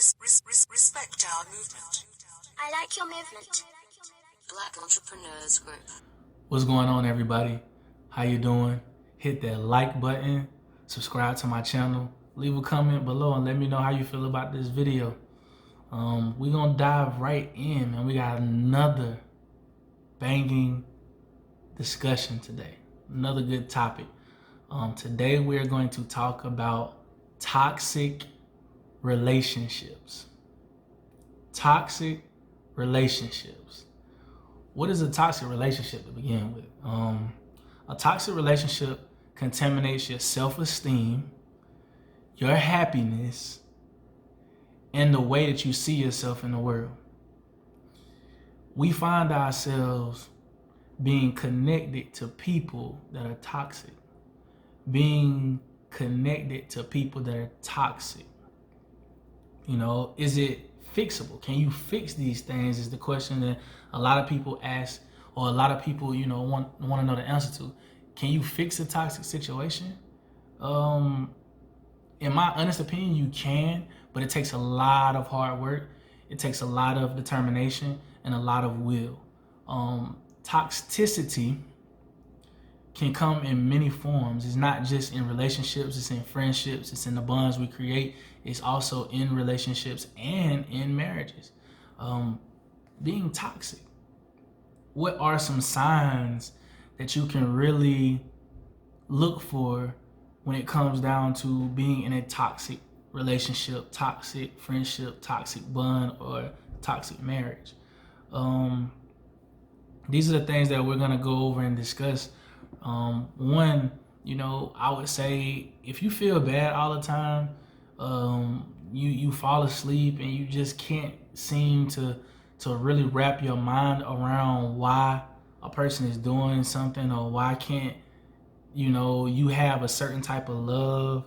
Respect our movement. I like your movement. Black Entrepreneurs Group. What's going on, everybody? How you doing? Hit that like button, subscribe to my channel, leave a comment below and let me know how you feel about this video. We're gonna dive right in, and we got another banging discussion today. Another good topic. Today we're going to talk about toxic relationships. Toxic relationships. What is a toxic relationship to begin with? A toxic relationship contaminates your self-esteem, your happiness, and the way that you see yourself in the world. We find ourselves being connected to people that are toxic, being connected to people that are toxic. You know, is it fixable? Can you fix these things is the question that a lot of people ask, or a lot of people, want to know the answer to. Can you fix a toxic situation? In my honest opinion, you can, but it takes a lot of hard work. It takes a lot of determination and a lot of will. Toxicity can come in many forms. It's not just in relationships, it's in friendships, it's in the bonds we create. It's also in relationships and in marriages. Being toxic. What are some signs that you can really look for when it comes down to being in a toxic relationship, toxic friendship, toxic bond, or toxic marriage? These are the things that we're gonna go over and discuss. One, I would say if you feel bad all the time, you fall asleep and you just can't seem to really wrap your mind around why a person is doing something, or why can't you have a certain type of love.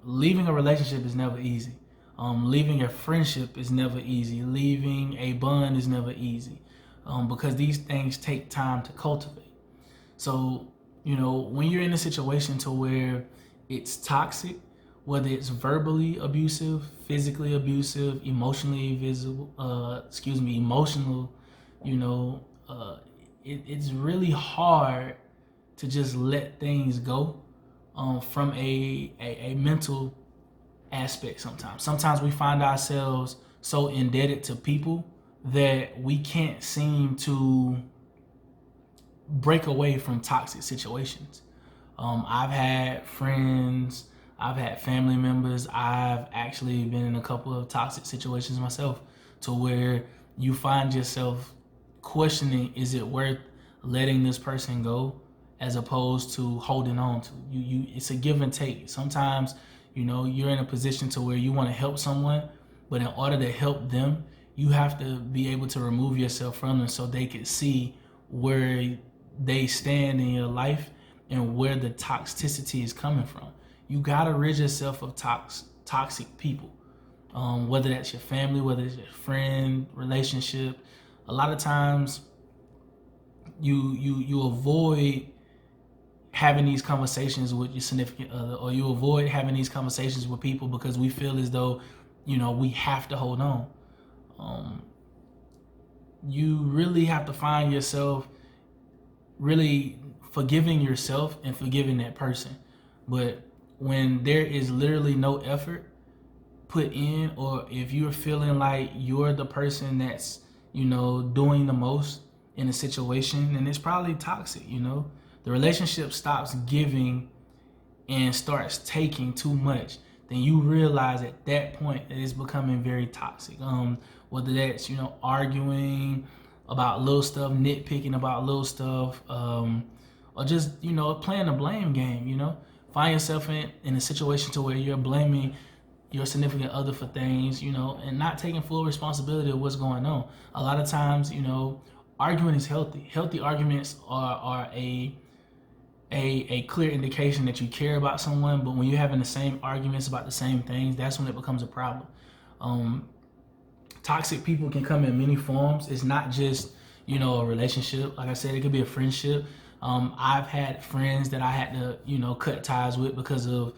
Leaving a relationship is never easy. Leaving a friendship is never easy. Leaving a bond is never easy, because these things take time to cultivate. So, when you're in a situation to where it's toxic, whether it's verbally abusive, physically abusive, emotional, it's really hard to just let things go from a mental aspect sometimes. Sometimes we find ourselves so indebted to people that we can't seem to break away from toxic situations. I've had friends, I've had family members, I've actually been in a couple of toxic situations myself, to where you find yourself questioning, is it worth letting this person go as opposed to holding on to? It's a give and take. Sometimes, you're in a position to where you want to help someone, but in order to help them, you have to be able to remove yourself from them so they can see where they stand in your life and where the toxicity is coming from. You gotta rid yourself of toxic people, whether that's your family, whether it's your friend, relationship. A lot of times you avoid having these conversations with your significant other, or you avoid having these conversations with people because we feel as though we have to hold on. You really have to find yourself really forgiving yourself and forgiving that person. But when there is literally no effort put in, or if you're feeling like you're the person that's doing the most in a situation, then it's probably toxic. The relationship stops giving and starts taking too much. Then you realize at that point that it's becoming very toxic. Whether that's arguing about little stuff, nitpicking about little stuff, or just playing a blame game. Find yourself in a situation to where you're blaming your significant other for things, and not taking full responsibility of what's going on. A lot of times, arguing is healthy. Healthy arguments are a clear indication that you care about someone. But when you're having the same arguments about the same things, that's when it becomes a problem. Toxic people can come in many forms. It's not just a relationship. Like I said, it could be a friendship. I've had friends that I had to cut ties with because of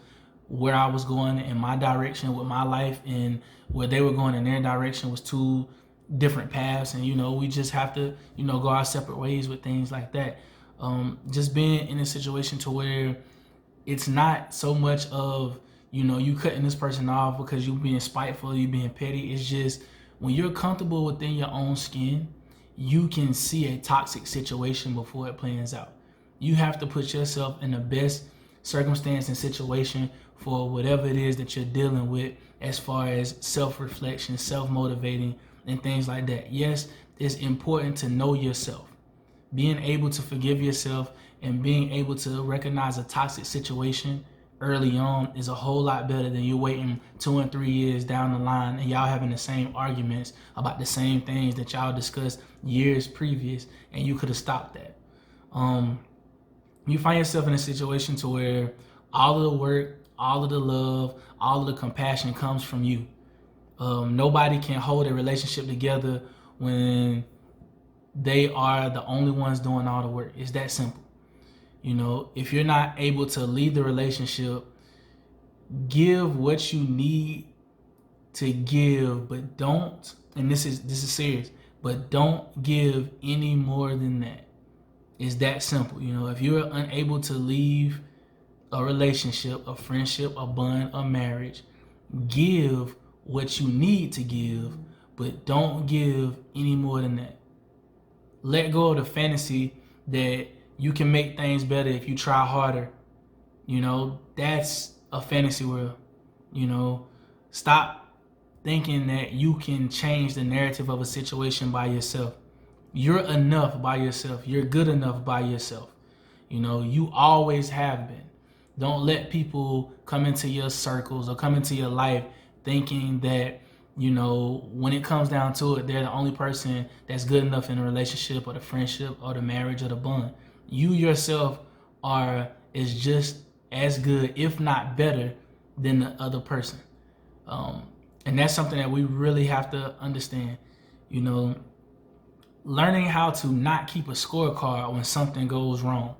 where I was going in my direction with my life, and where they were going in their direction was two different paths. And we just have to go our separate ways with things like that. Just being in a situation to where it's not so much of you cutting this person off because you being spiteful, you being petty. It's just when you're comfortable within your own skin, you can see a toxic situation before it plans out. You have to put yourself in the best circumstance and situation for whatever it is that you're dealing with, as far as self-reflection, self-motivating, and things like that. Yes, it's important to know yourself. Being able to forgive yourself and being able to recognize a toxic situation early on is a whole lot better than you waiting 2 and 3 years down the line and y'all having the same arguments about the same things that y'all discussed years previous, and you could have stopped that. You find yourself in a situation to where all of the work, all of the love, all of the compassion comes from you. Nobody can hold a relationship together when they are the only ones doing all the work. It's that simple. If you're not able to lead the relationship, give what you need to give, but don't, and this is serious, but don't give any more than that. It's that simple. If you're unable to leave a relationship, a friendship, a bond, a marriage, give what you need to give, but don't give any more than that. Let go of the fantasy that you can make things better if you try harder. That's a fantasy world. Stop thinking that you can change the narrative of a situation by yourself. You're enough by yourself. You're good enough by yourself. You always have been. Don't let people come into your circles or come into your life thinking that, when it comes down to it, they're the only person that's good enough in a relationship or the friendship or the marriage or the bond. You yourself is just as good, if not better, than the other person. And that's something that we really have to understand. Learning how to not keep a scorecard when something goes wrong.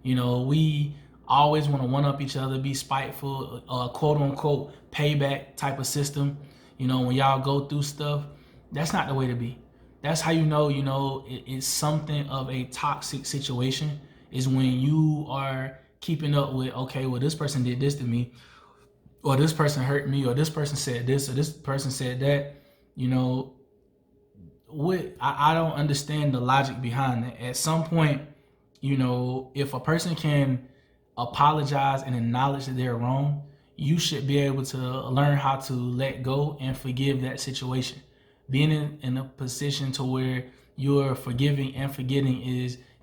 We always want to one-up each other, be spiteful, quote-unquote payback type of system. When y'all go through stuff, that's not the way to be. That's how it's something of a toxic situation, is when you are keeping up with, okay, well, this person did this to me, or this person hurt me, or this person said this, or this person said that. I don't understand the logic behind that. At some point, if a person can apologize and acknowledge that they're wrong, you should be able to learn how to let go and forgive that situation. Being in a position to where you're forgiving and forgetting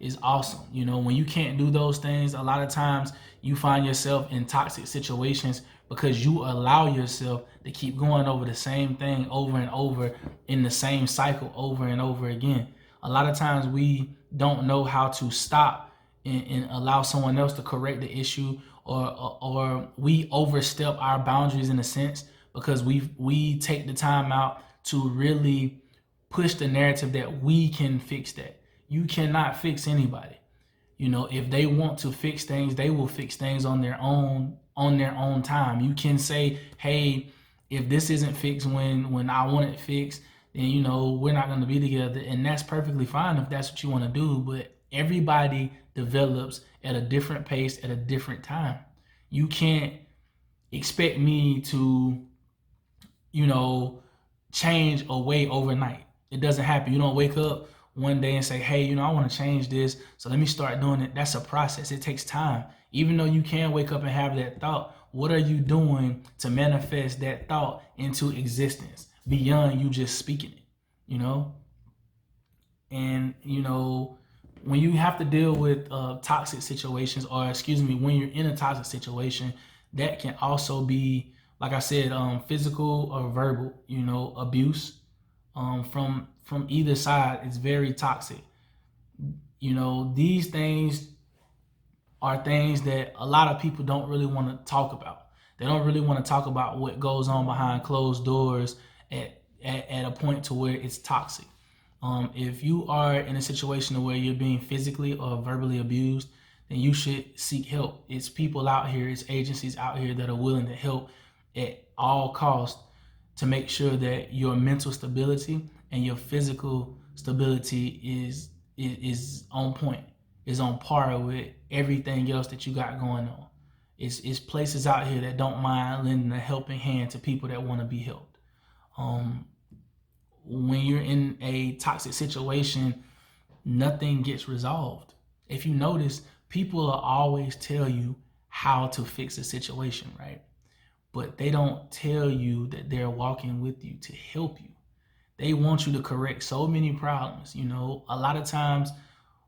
is awesome. When you can't do those things, a lot of times you find yourself in toxic situations because you allow yourself to keep going over the same thing over and over in the same cycle over and over again. A lot of times we don't know how to stop and allow someone else to correct the issue, or we overstep our boundaries in a sense because we take the time out to really push the narrative that we can fix that. You cannot fix anybody. If they want to fix things, they will fix things on their own time. You can say, hey, if this isn't fixed when I want it fixed, then we're not going to be together, and that's perfectly fine if that's what you want to do. But everybody develops at a different pace at a different time. You can't expect me to change a way overnight. It doesn't happen. You don't wake up one day and say, hey, I want to change this, so let me start doing it. That's a process. It takes time. Even though you can wake up and have that thought, what are you doing to manifest that thought into existence beyond you just speaking it? And when you have to deal with toxic situations, or when you're in a toxic situation, that can also be, like I said, physical or verbal, abuse from either side. Is very toxic. These things are things that a lot of people don't really want to talk about. They don't really want to talk about what goes on behind closed doors at a point to where it's toxic. If you are in a situation where you're being physically or verbally abused, then you should seek help. It's people out here, it's agencies out here that are willing to help at all costs to make sure that your mental stability and your physical stability is on point, is on par with everything else that you got going on. It's places out here that don't mind lending a helping hand to people that want to be helped. When you're in a toxic situation, nothing gets resolved. If you notice, people will always tell you how to fix a situation, right? But they don't tell you that they're walking with you to help you. They want you to correct so many problems. A lot of times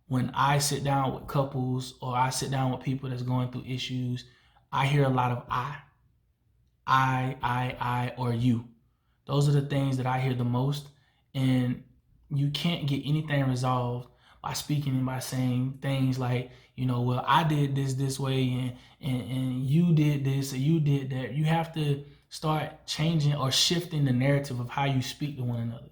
when I sit down with couples or I sit down with people that's going through issues, I hear a lot of I, or you. Those are the things that I hear the most. And you can't get anything resolved by speaking and by saying things like, well, I did this way and you did this or you did that. You have to start changing or shifting the narrative of how you speak to one another.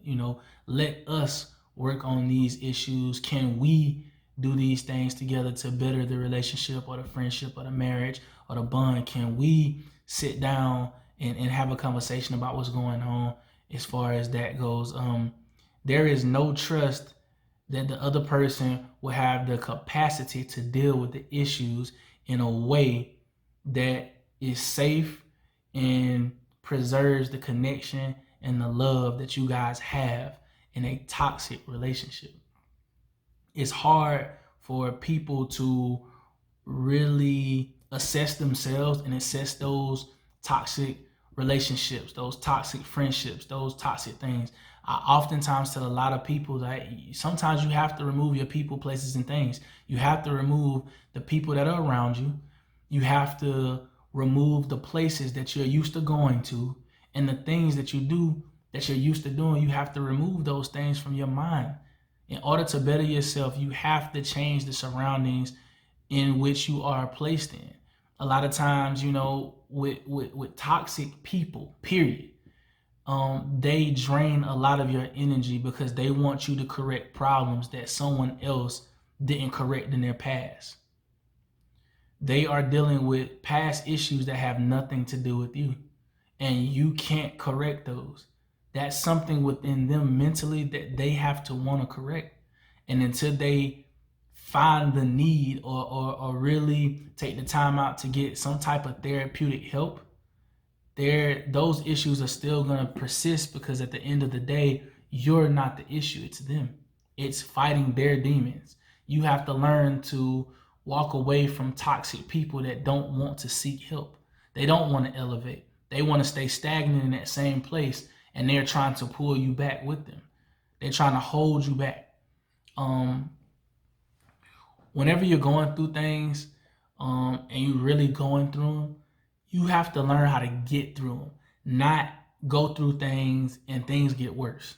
Let us work on these issues. Can we do these things together to better the relationship or the friendship or the marriage or the bond? Can we sit down and have a conversation about what's going on as far as that goes? There is no trust that the other person will have the capacity to deal with the issues in a way that is safe and preserves the connection and the love that you guys have in a toxic relationship. It's hard for people to really assess themselves and assess those toxic relationships, those toxic friendships, those toxic things. I oftentimes tell a lot of people that sometimes you have to remove your people, places, and things. You have to remove the people that are around you. You have to remove the places that you're used to going to, and the things that you do that you're used to doing. You have to remove those things from your mind. In order to better yourself, you have to change the surroundings in which you are placed in. A lot of times, with toxic people, period, they drain a lot of your energy because they want you to correct problems that someone else didn't correct in their past. They are dealing with past issues that have nothing to do with you, and you can't correct those. That's something within them mentally that they have to want to correct. And until they find the need or really take the time out to get some type of therapeutic help, those issues are still going to persist, because at the end of the day, you're not the issue, it's them. It's fighting their demons. You have to learn to walk away from toxic people that don't want to seek help. They don't want to elevate. They want to stay stagnant in that same place, and they're trying to pull you back with them. They're trying to hold you back. Whenever you're going through things and you're really going through them, you have to learn how to get through them, not go through things and things get worse.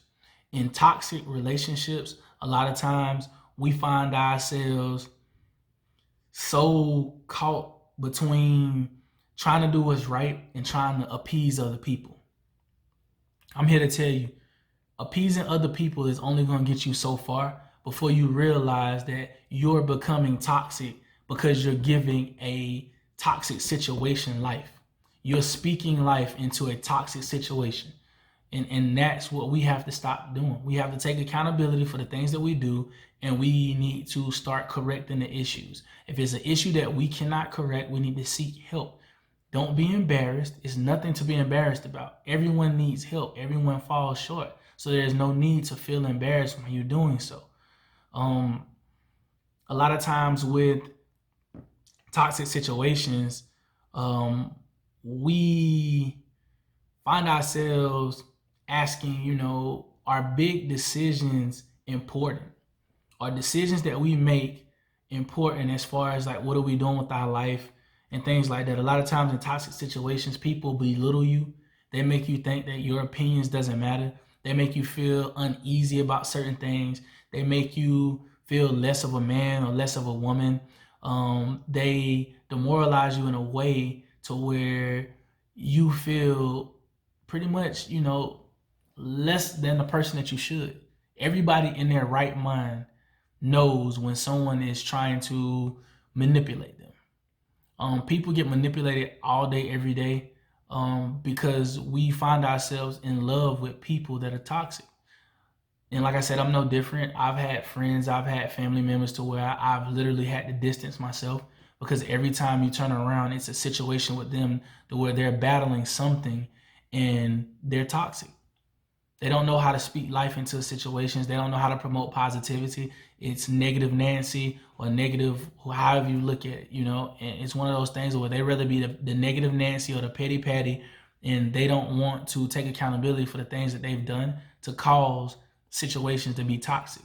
In toxic relationships, a lot of times we find ourselves so caught between trying to do what's right and trying to appease other people. I'm here to tell you, appeasing other people is only going to get you so far before you realize that you're becoming toxic because you're giving a toxic situation life. You're speaking life into a toxic situation. And that's what we have to stop doing. We have to take accountability for the things that we do, and we need to start correcting the issues. If it's an issue that we cannot correct, we need to seek help. Don't be embarrassed. It's nothing to be embarrassed about. Everyone needs help. Everyone falls short. So there's no need to feel embarrassed when you're doing so. A lot of times with toxic situations, we find ourselves asking, are big decisions important? Are decisions that we make important as far as like, what are we doing with our life and things like that? A lot of times in toxic situations, people belittle you. They make you think that your opinions doesn't matter. They make you feel uneasy about certain things. They make you feel less of a man or less of a woman. They demoralize you in a way to where you feel pretty much, less than the person that you should. Everybody in their right mind knows when someone is trying to manipulate them. People get manipulated all day, every day, because we find ourselves in love with people that are toxic. And like I said, I'm no different. I've had friends, I've had family members to where I've literally had to distance myself, because every time you turn around, it's a situation with them to where they're battling something and they're toxic. They don't know how to speak life into situations. They don't know how to promote positivity. It's negative Nancy or negative, however you look at it, And it's one of those things where they rather be the negative Nancy or the petty Patty, and they don't want to take accountability for the things that they've done to cause situations to be toxic.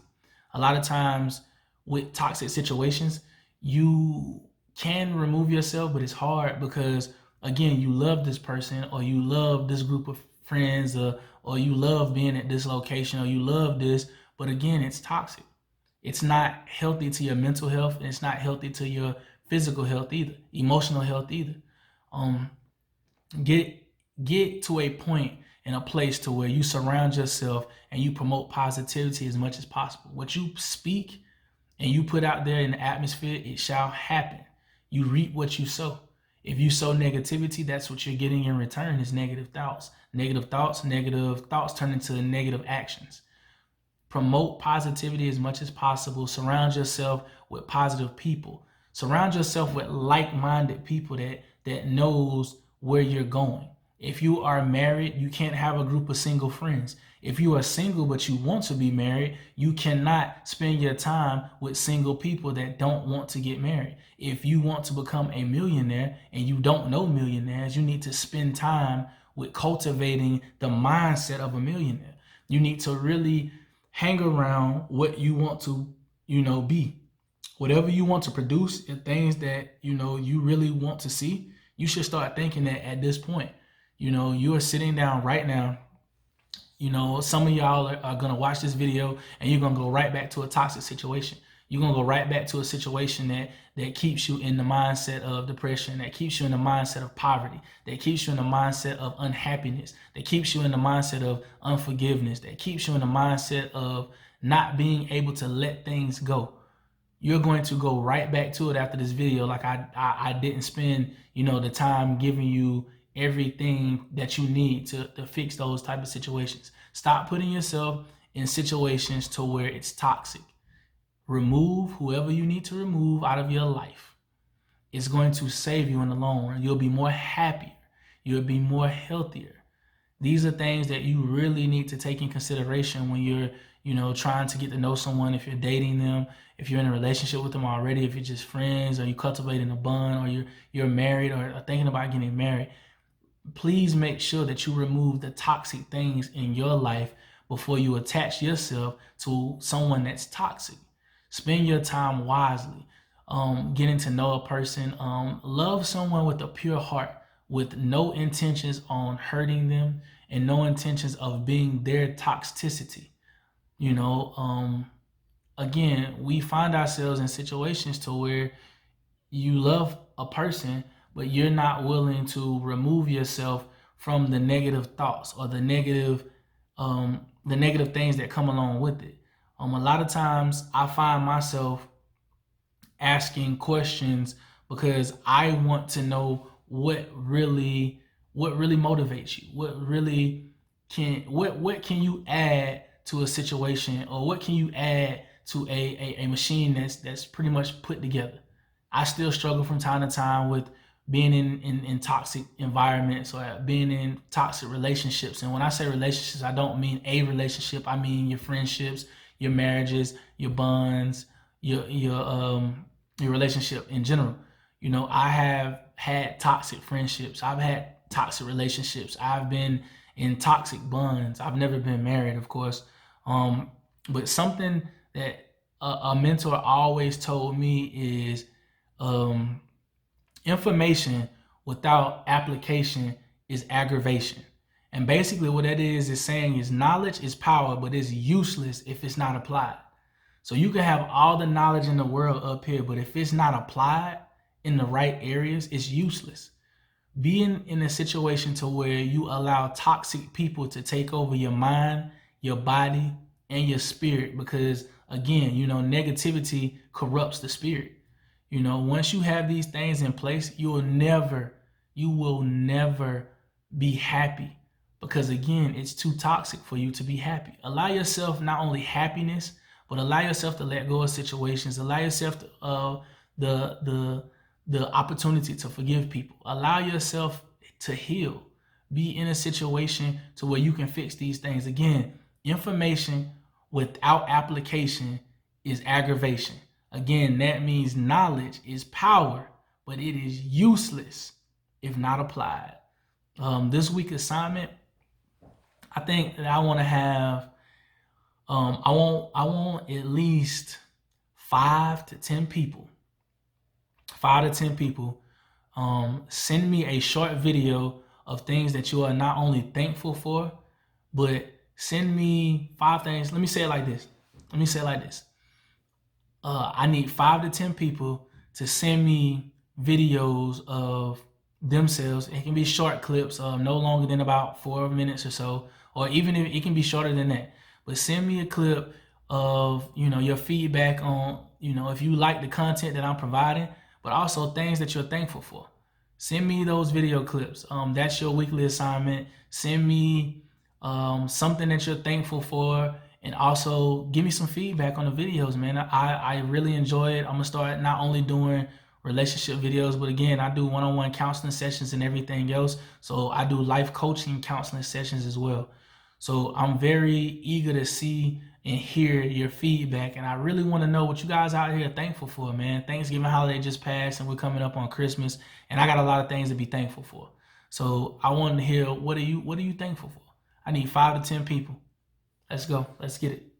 A lot of times with toxic situations, you can remove yourself, but it's hard because, again, you love this person, or you love this group of friends, or you love being at this location, or you love this, but again, it's toxic. It's not healthy to your mental health, and it's not healthy to your physical health either, emotional health either. Get to a point and a place to where you surround yourself and you promote positivity as much as possible. What you speak and you put out there in the atmosphere, it shall happen. You reap what you sow. If you sow negativity, that's what you're getting in return, is negative thoughts. Negative thoughts turn into negative actions. Promote positivity as much as possible. Surround yourself with positive people. Surround yourself with like-minded people that knows where you're going. If you are married, you can't have a group of single friends. If you are single but you want to be married, you cannot spend your time with single people that don't want to get married. If you want to become a millionaire and you don't know millionaires, you need to spend time with cultivating the mindset of a millionaire. You need to really hang around what you want to, be. Whatever you want to produce and things that, you really want to see, you should start thinking that at this point. You are sitting down right now. Some of y'all are going to watch this video and you're going to go right back to a toxic situation. You're going to go right back to a situation that keeps you in the mindset of depression, that keeps you in the mindset of poverty, that keeps you in the mindset of unhappiness, that keeps you in the mindset of unforgiveness, that keeps you in the mindset of not being able to let things go. You're going to go right back to it after this video. Like I didn't spend, the time giving you everything that you need to fix those type of situations. Stop putting yourself in situations to where it's toxic. Remove whoever you need to remove out of your life. It's going to save you in the long run. You'll be more happier. You'll be more healthier. These are things that you really need to take in consideration when you're, trying to get to know someone, if you're dating them, if you're in a relationship with them already, if you're just friends, or you cultivating a bond, or you're married or thinking about getting married. Please make sure that you remove the toxic things in your life before you attach yourself to someone that's toxic. Spend your time wisely, getting to know a person. Love someone with a pure heart, with no intentions on hurting them and no intentions of being their toxicity. Again, we find ourselves in situations to where you love a person, but you're not willing to remove yourself from the negative thoughts or the negative things that come along with it. A lot of times I find myself asking questions because I want to know what really motivates you. What can you add to a situation, or what can you add to a machine that's pretty much put together? I still struggle from time to time with being in toxic environments or being in toxic relationships. And when I say relationships, I don't mean a relationship. I mean your friendships, your marriages, your bonds, your relationship in general. I have had toxic friendships. I've had toxic relationships. I've been in toxic bonds. I've never been married, of course. But something that a mentor always told me is, information without application is aggravation. And basically what that is saying is knowledge is power, but it's useless if it's not applied. So you can have all the knowledge in the world up here, but if it's not applied in the right areas, it's useless. Being in a situation to where you allow toxic people to take over your mind, your body, and your spirit, because again, negativity corrupts the spirit. You know, once you have these things in place, you will never be happy, because again, it's too toxic for you to be happy. Allow yourself not only happiness, but allow yourself to let go of situations. Allow yourself to, the opportunity to forgive people. Allow yourself to heal. Be in a situation to where you can fix these things. Again, information without application is aggravation. Again, that means knowledge is power, but it is useless if not applied. This week assignment, I think that I want to have, I want at least 5 to 10 people send me a short video of things that you are not only thankful for, but send me 5 things. Let me say it like this. I need 5 to 10 people to send me videos of themselves. It can be short clips, no longer than about 4 minutes or so, or even if it can be shorter than that. But send me a clip of, your feedback on, if you like the content that I'm providing, but also things that you're thankful for. Send me those video clips. That's your weekly assignment. Send me something that you're thankful for, and also give me some feedback on the videos, man. I really enjoy it. I'm gonna start not only doing relationship videos, but again, I do one-on-one counseling sessions and everything else. So I do life coaching counseling sessions as well. So I'm very eager to see and hear your feedback, and I really want to know what you guys out here are thankful for, man. Thanksgiving holiday just passed, and we're coming up on Christmas, and I got a lot of things to be thankful for. So I wanted to hear, what are you thankful for? I need 5 to 10 people. Let's go. Let's get it.